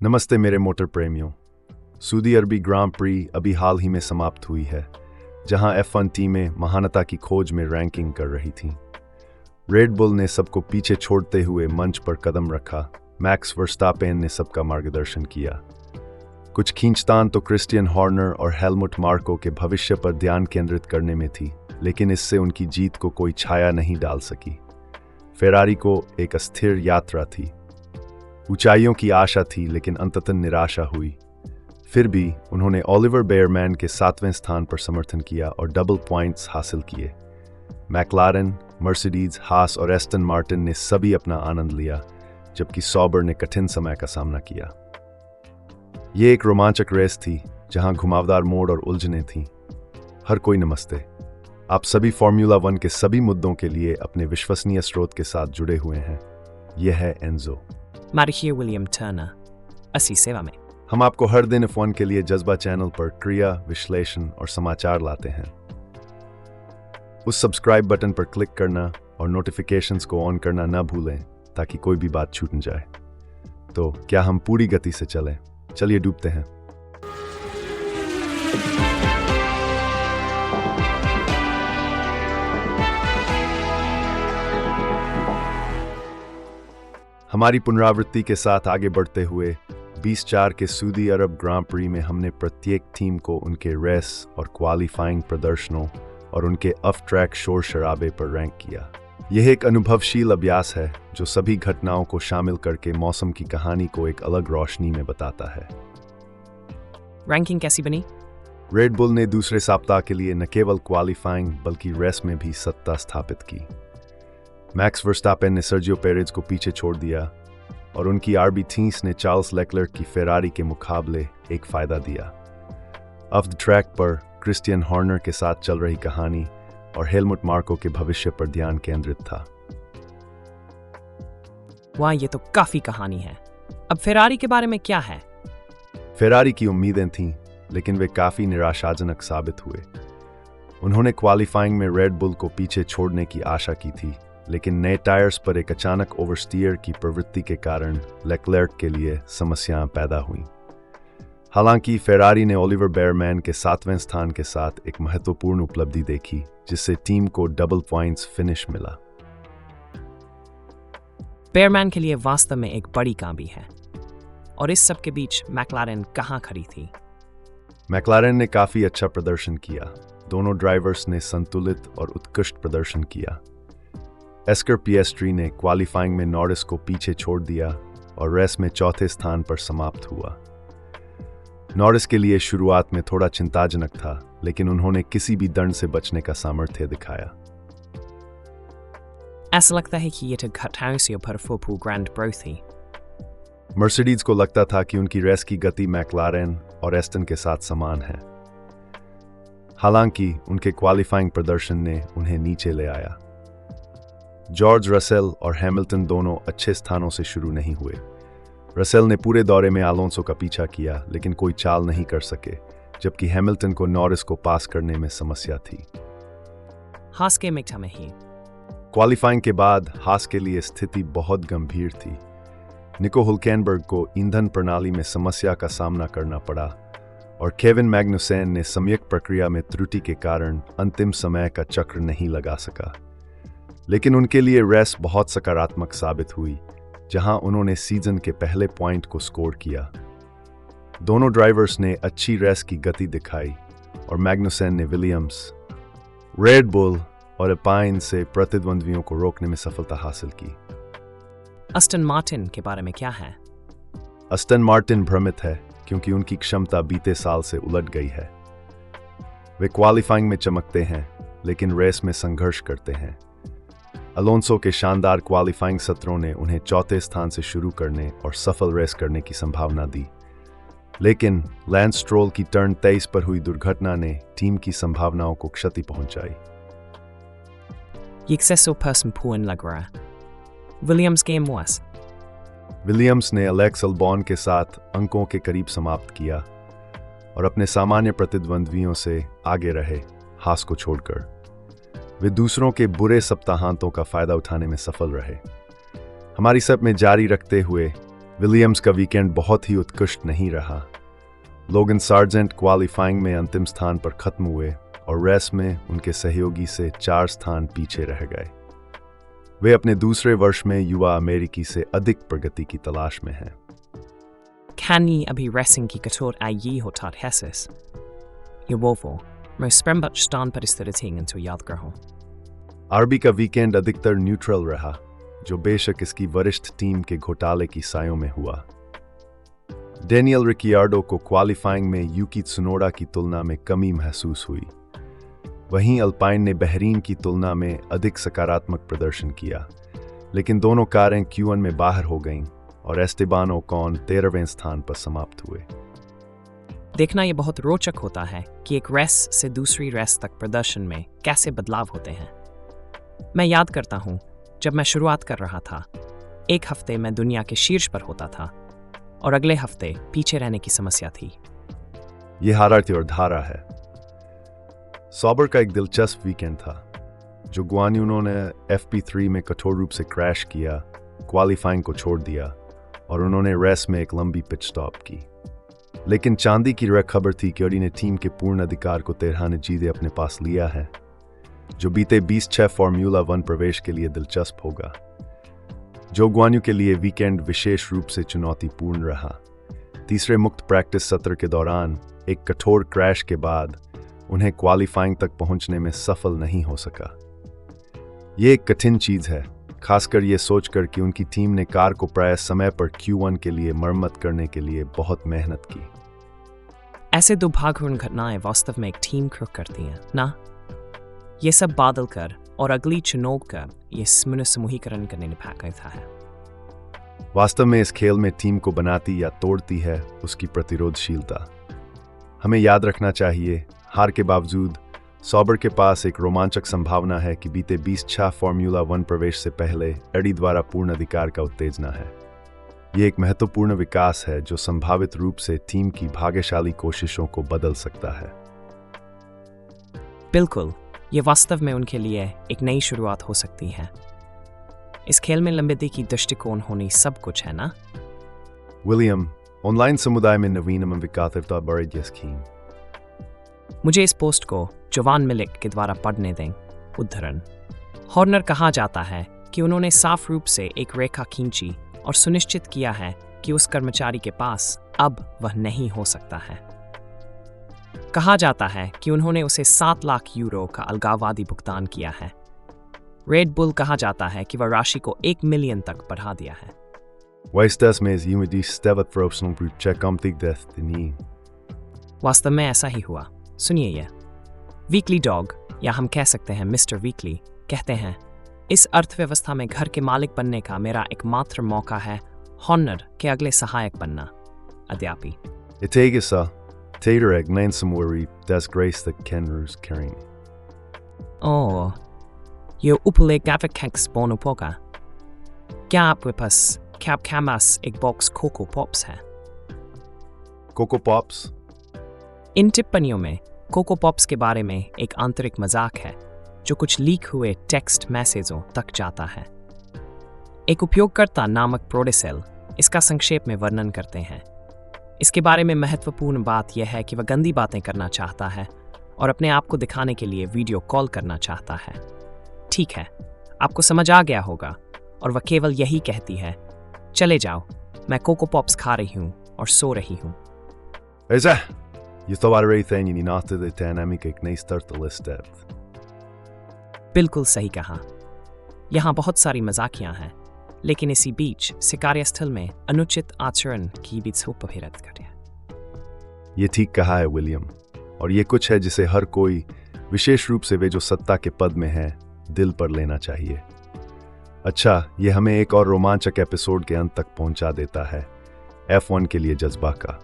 नमस्ते मेरे मोटर प्रेमियों। सऊदी अरबी ग्रां प्री अभी हाल ही में समाप्त हुई है, जहां F1 टीमें महानता की खोज में रैंकिंग कर रही थीं। रेड बुल ने सबको पीछे छोड़ते हुए मंच पर कदम रखा। मैक्स वर्स्टापेन ने सबका मार्गदर्शन किया। कुछ खींचतान तो क्रिस्टियन हॉर्नर और हेलमुट मार्को के भविष्य पर ध्यान केंद्रित करने में थी, लेकिन इससे उनकी जीत को कोई छाया नहीं डाल सकी। फेरारी को एक अस्थिर यात्रा थी। ऊंचाइयों की आशा थी, लेकिन अंततः निराशा हुई। फिर भी उन्होंने ओलिवर बेयरमैन के 7वें स्थान पर समर्थन किया और डबल पॉइंट्स हासिल किए। मैक्लारेन, मर्सिडीज, हास और एस्टन मार्टिन ने सभी अपना आनंद लिया, जबकि सॉबर ने कठिन समय का सामना किया। ये एक रोमांचक रेस थी, जहां घुमावदार मोड़ और उलझनें थीं। हर कोई नमस्ते। आप सभी फॉर्मूला 1 के सभी मुद्दों के लिए अपने विश्वसनीय स्रोत के साथ जुड़े हुए हैं। यह है एनजो। मारिया विलियम टर्नर, अस्सी सेवा में। हम आपको हर दिन F1 के लिए जज्बा चैनल पर क्रिया, विश्लेषण और समाचार लाते हैं। उस सब्सक्राइब बटन पर क्लिक करना और नोटिफिकेशंस को ऑन करना न भूलें, ताकि कोई भी बात छूट न जाए। तो क्या हम पूरी गति से चलें? चलिए डूबते हैं। हमारी पुनरावृत्ति के साथ आगे बढ़ते हुए 2004 के सऊदी अरब ग्रां प्री में हमने प्रत्येक टीम को उनके रेस और क्वालिफाइंग प्रदर्शनों और उनके ऑफ ट्रैक शोर शराबे पर रैंक किया। यह एक अनुभवशील अभ्यास है जो सभी घटनाओं को शामिल करके मौसम की कहानी को एक अलग रोशनी में बताता है। रैंकिंग कैसी बनी? रेड बुल ने दूसरे सप्ताह के लिए न केवल क्वालिफाइंग बल्कि रेस में भी सत्ता स्थापित की। मैक्स वर्स्टापेन ने सर्जियो पेरेज को पीछे छोड़ दिया और उनकी RB30 ने चार्ल्स लेक्लर्क की फेरारी के मुकाबले एक फायदा दिया। ऑफ द ट्रैक पर क्रिस्टियन हॉर्नर के साथ चल रही कहानी और हेलमुट मार्को के भविष्य पर ध्यान केंद्रित था। वाह, ये तो काफी कहानी है। अब फेरारी के बारे में क्या है? फेरारी की उम्मीदें थीं, लेकिन वे काफी निराशाजनक साबित हुए। उन्होंने क्वालिफाइंग में रेड बुल को पीछे छोड़ने की आशा की थी, लेकिन नए टायर्स पर एक अचानक ओवरस्टीयर की प्रवृत्ति के कारण लेक्लर्क के लिए समस्याएं पैदा हुईं। हालांकि फेरारी ने ओलिवर बेयरमैन के 7वें स्थान के साथ एक महत्वपूर्ण उपलब्धि देखी, जिससे टीम को डबल पॉइंट्स फिनिश मिला। बेयरमैन के लिए वास्तव में एक बड़ी कामयाबी है। और इस सब के बीच मैक्लारेन कहां खड़ी थी? मैक्लारेन ने काफी अच्छा प्रदर्शन किया। दोनों ड्राइवर्स ने संतुलित और उत्कृष्ट प्रदर्शन किया। एस्कर पिएस्ट्री ने क्वालिफाइंग में नॉरिस को पीछे छोड़ दिया और रेस में चौथे स्थान पर समाप्त हुआ। नॉरिस के लिए शुरुआत में थोड़ा चिंताजनक था, लेकिन उन्होंने किसी भी दंड से बचने का सामर्थ्य दिखाया। ऐसा लगता है कि ये तो घटनाओं से भरपूर ग्रैंड प्रो थी। मर्सिडीज को लगता था कि उनकी रेस की गति मैक्लारेन और एस्टन के साथ समान है। हालांकि उनके क्वालिफाइंग प्रदर्शन ने उन्हें नीचे ले आया। जॉर्ज रसेल और हैमिल्टन दोनों अच्छे स्थानों से शुरू नहीं हुए। रसेल ने पूरे दौरे में अलोंसो का पीछा किया, लेकिन कोई चाल नहीं कर सके, जबकि हैमिल्टन को नॉरिस को पास करने में समस्या थी। हास के मिक्टा में ही क्वालिफाइंग के बाद हास के लिए स्थिति बहुत गंभीर थी। निको हुल्केनबर्ग को ईंधन प्रणाली में समस्या का सामना करना पड़ा और केविन मैग्नुसेन ने सम्यक प्रक्रिया में त्रुटि के कारण अंतिम समय का चक्र नहीं लगा सका। लेकिन उनके लिए रेस बहुत सकारात्मक साबित हुई, जहां उन्होंने सीजन के पहले पॉइंट को स्कोर किया। दोनों ड्राइवर्स ने अच्छी रेस की गति दिखाई और मैग्नुसेन ने विलियम्स, रेड बुल और अल्पाइन से प्रतिद्वंद्वियों को रोकने में सफलता हासिल की। अस्टन मार्टिन के बारे में क्या है? अस्टन मार्टिन भ्रमित है, क्योंकि उनकी क्षमता बीते साल से उलट गई है। वे क्वालिफाइंग में चमकते हैं, लेकिन रेस में संघर्ष करते हैं। अलोंसो के शानदार क्वालिफाइंग सत्रों ने उन्हें चौथे स्थान से शुरू करने और सफल रेस करने की संभावना दी, लेकिन लैंस स्ट्रोल की टर्न 23 पर हुई दुर्घटना ने टीम की संभावनाओं को क्षति पहुंचाई। ये एक्सेसो पर्सन पूर्ण लग रहा है। विलियम्स गेम वास। विलियम्स ने अलेक्स अल्बॉन के साथ अंकों के करीब समाप्त किया और अपने सामान्य प्रतिद्वंद्वियों से आगे रहे, हास को छोड़कर। वे दूसरों के बुरे सप्ताहांतों का फायदा उठाने में सफल रहे। हमारी सब में जारी रखते हुए विलियम्स का वीकेंड बहुत ही उत्कृष्ट नहीं रहा। लोगन सार्जेंट क्वालिफाइंग में अंतिम स्थान पर खत्म हुए और रेस में उनके सहयोगी से 4 स्थान पीछे रह गए। वे अपने दूसरे वर्ष में युवा अमेरिकी से अधिक प्रगति की तलाश में हैं। Kan ni abi racing ki kator ayi hotat hesis? Yowovo, mo sprembach stan peristereting into yadgraho. RB का वीकेंड अधिकतर न्यूट्रल रहा, जो बेशक इसकी वरिष्ठ टीम के घोटाले की सायों में हुआ। डेनियल रिकियार्डो को क्वालिफाइंग में यूकी त्सुनोडा की तुलना में कमी महसूस हुई। वहीं अल्पाइन ने बहरीन की तुलना में अधिक सकारात्मक प्रदर्शन किया, लेकिन दोनों कारें Q1 में बाहर हो गईं और एस्टेबान ओकॉन 13वें स्थान पर समाप्त हुए। देखना ये बहुत रोचक होता है कि एक रेस से दूसरी रेस तक प्रदर्शन में कैसे बदलाव होते हैं। मैं याद करता हूँ जब मैं शुरुआत कर रहा था, एक हफ्ते मैं दुनिया के शीर्ष पर होता था और अगले हफ्ते पीछे रहने की समस्या थी। ये हारारती और धारा है। सॉबर का एक दिलचस्प वीकेंड था, जो गुआन्यूनो ने FP3 में कठोर रूप से क्रैश किया, क्वालिफाइंग को छोड़ दिया और उन्होंने रेस में एक लंबी पिच स्टॉप की। लेकिन चांदी की खबर थी कि ओडी ने टीम के पूर्ण अधिकार को 13 जीते अपने पास लिया है, जो बीते 20-6 फॉर्मूला 1 प्रवेश के लिए दिलचस्प होगा। जो गुआन्यू के लिए वीकेंड विशेष रूप से चुनौतीपूर्ण रहा। तीसरे मुक्त प्रैक्टिस सत्र के दौरान एक कठोर क्रैश के बाद उन्हें क्वालिफाइंग तक पहुंचने में सफल नहीं हो सका। ये एक कठिन चीज है, खासकर ये सोचकर कि उनकी टीम ने कार को प्राय समय पर Q1 के लिए मरम्मत करने के लिए बहुत मेहनत की। ऐसे दुर्भाग्यपूर्ण घटनाएं वास्तव में एक टीम क्रुक करती हैं ना। ये सब बादल कर और अगली चुनाव कर ये समूहीकरण करने निभाता है। वास्तव में इस खेल में टीम को बनाती या तोड़ती है उसकी प्रतिरोधशीलता। हमें याद रखना चाहिए, हार के बावजूद सॉबर के पास एक रोमांचक संभावना है कि बीते 20-6 फॉर्मूला 1 प्रवेश से पहले एडी द्वारा पूर्ण अधिकार का उत्तेजना है। ये एक महत्वपूर्ण विकास है जो संभावित रूप से टीम की भाग्यशाली कोशिशों को बदल सकता है। बिल्कुल, ये वास्तव में उनके लिए एक नई शुरुआत हो सकती है। इस खेल में लंबेदी की दृष्टिकोण होनी सब कुछ है ना। विलियम, ऑनलाइन समुदाय में नवीनतम विकासता बड़े यकीन। मुझे इस पोस्ट को जोवान मिलिक के द्वारा पढ़ने दें। उद्धरण। हॉर्नर कहा जाता है कि उन्होंने साफ रूप से एक रेखा खींची और सुनिश्चित किया है कि उस कर्मचारी के पास अब वह नहीं हो सकता है। कहा जाता है कि उन्होंने उसे 7 लाख यूरो का अलगाववादी भुगतान किया है। रेड बुल कहा जाता है कि वह राशि को 1 मिलियन तक बढ़ा दिया है। वास्तव में ऐसा ही हुआ। सुनिए यह। वीकली डॉग, या हम कह सकते हैं मिस्टर वीकली, कहते हैं, इस अर्थव्यवस्था में घर के मालिक बनने का मेरा एकमात्र मौका है हॉर्नर के अगले सहायक बनना। अध्यापी। ओह, ये उपलेगाविक बोनुपोगा। क्या आपके पास कैमास एक बॉक्स कोको पॉप्स है? Coco Pops? इन टिप्पणियों में कोको पॉप्स के बारे में एक आंतरिक मजाक है जो कुछ लीक हुए टेक्स्ट मैसेजों तक जाता है। एक उपयोगकर्ता नामक प्रोडेसेल इसका संक्षेप में वर्णन करते हैं। इसके बारे में महत्वपूर्ण बात यह है कि वह गंदी बातें करना चाहता है और अपने आप को दिखाने के लिए वीडियो कॉल करना चाहता है। ठीक है, आपको समझ आ गया होगा, और वह केवल यही कहती है, चले जाओ, मैं कोको पॉप्स खा रही हूँ और सो रही हूँ। बिल्कुल सही कहा। यहाँ बहुत सारी मजाकियाँ हैं, लेकिन इसी बीच से कार्यस्थल में अनुचित आचरण की भी सुपहिरत करें। ये ठीक कहा है विलियम, और ये कुछ है जिसे हर कोई, विशेष रूप से वे जो सत्ता के पद में हैं, दिल पर लेना चाहिए। अच्छा, ये हमें एक और रोमांचक एपिसोड के अंत तक पहुंचा देता है, F1 के लिए जज्बा का।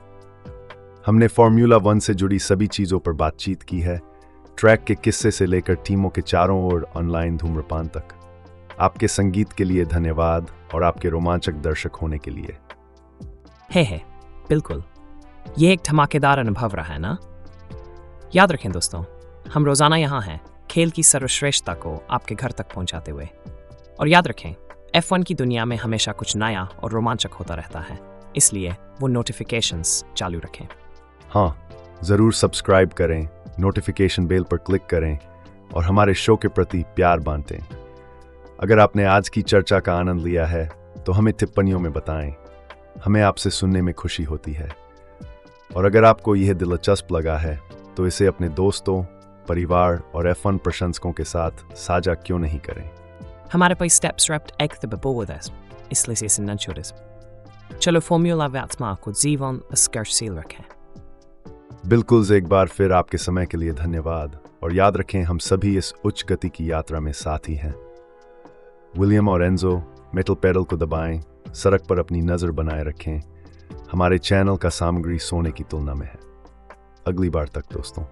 हमने फॉर्मूला 1 से जुड़ी सभी चीज़ों पर बातचीत की है, ट्रैक के किस्से से लेकर टीमों के चारों ओर ऑनलाइन धूम्रपान तक। आपके संगीत के लिए धन्यवाद और आपके रोमांचक दर्शक होने के लिए। है बिल्कुल, ये एक धमाकेदार अनुभव रहा है ना। याद रखें दोस्तों, हम रोजाना यहाँ हैं खेल की सर्वश्रेष्ठता को आपके घर तक पहुँचाते हुए। और याद रखें, F1 की दुनिया में हमेशा कुछ नया और रोमांचक होता रहता है, इसलिए वो नोटिफिकेशंस चालू रखें। हाँ, ज़रूर सब्सक्राइब करें, नोटिफिकेशन बेल पर क्लिक करें और हमारे शो के प्रति प्यार बांटें। अगर आपने आज की चर्चा का आनंद लिया है तो हमें टिप्पणियों में बताएं। हमें आपसे सुनने में खुशी होती है। और अगर आपको यह दिलचस्प लगा है तो इसे अपने दोस्तों, परिवार और F1 प्रशंसकों के साथ साझा क्यों नहीं करें। हमारे पास steps rapt äkta bebodes, इसलिए से sin nanchures. चलो फॉर्मूला वैत्मा को जीवन स्कर्शील रखें। बिल्कुल एक बार फिर आपके समय के लिए धन्यवाद और याद रखें हम सभी इस उच्च गति की यात्रा में साथी हैं। विलियम और एंजो, मेटल पेडल को दबाएं, सड़क पर अपनी नज़र बनाए रखें। हमारे चैनल का सामग्री सोने की तुलना में है। अगली बार तक दोस्तों।